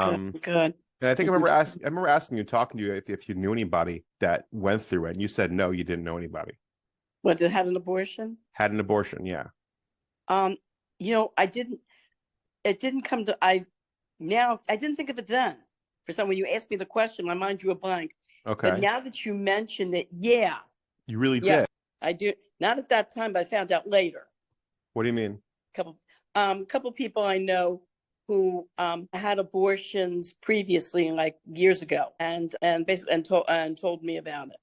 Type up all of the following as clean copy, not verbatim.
Good, Um, good. and I remember asking you, talking to you, if you knew anybody that went through it, and you said no, you didn't know anybody What, to have an abortion? had an abortion. Yeah. Um, I didn't. It didn't come to. I didn't think of it then. For some, when you asked me the question, my mind drew a blank. But Okay. now that you mentioned it, yeah, You really yeah, did. I do. Not at that time, but I found out later. What do you mean? Couple, couple people I know who had abortions previously, like years ago, and basically and told me about it.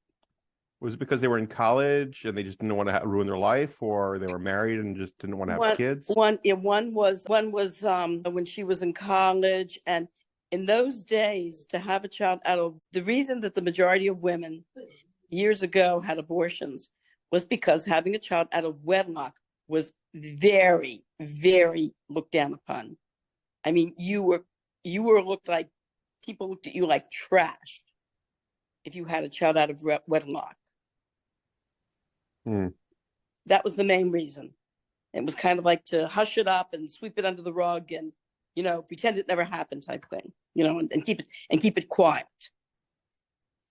Was it because they were in college and they just didn't want to ruin their life, or they were married and just didn't want to have One, kids? one, yeah, one was when she was in college, and in those days, to have a child out of the reason that the majority of women years ago had abortions was because having a child out of wedlock was very, very looked down upon. I mean, you were looked like people looked at you like trash if you had a child out of wedlock. Hmm. That was the main reason. It was kind of like to hush it up and sweep it under the rug and pretend it never happened type thing, and keep it quiet.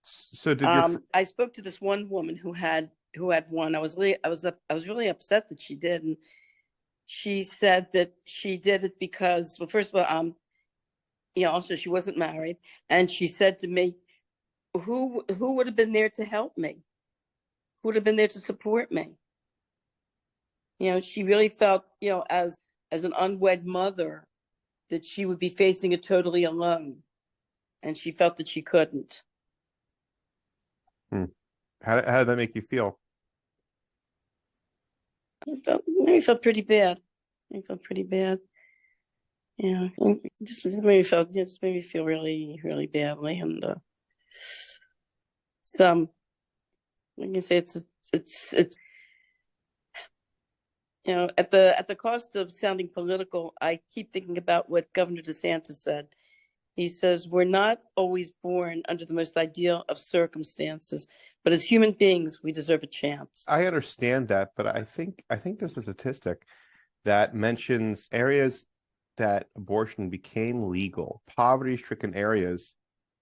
So did your I spoke to this one woman who had one. I was really upset that she did, and she said that she did it because, well, first of all, also she wasn't married, and she said to me, who would have been there to help me? Who would have been there to support me? She really felt, as an unwed mother, that she would be facing it totally alone, and she felt that she couldn't. hmm. How did that make you feel? It made me feel pretty bad. It felt pretty bad. Yeah, just made me feel really, really badly, and some, like you say, it's at the cost of sounding political, I keep thinking about what Governor DeSantis said. He says, we're not always born under the most ideal of circumstances, but as human beings, we deserve a chance. I understand that, but I think there's a statistic that mentions areas that abortion became legal, poverty-stricken areas,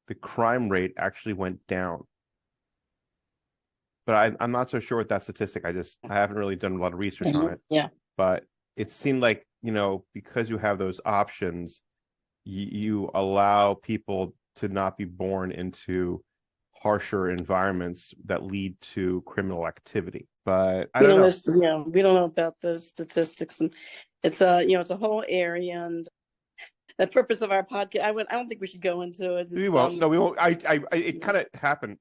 the crime rate actually went down. But I'm not so sure with that statistic. I haven't really done a lot of research on it. Yeah. But it seemed like, because you have those options, you allow people to not be born into harsher environments that lead to criminal activity. But I don't know. We don't know about those statistics, and it's a whole area, and the purpose of our podcast, I don't think we should go into it. We won't. No, we won't. It kind of happened.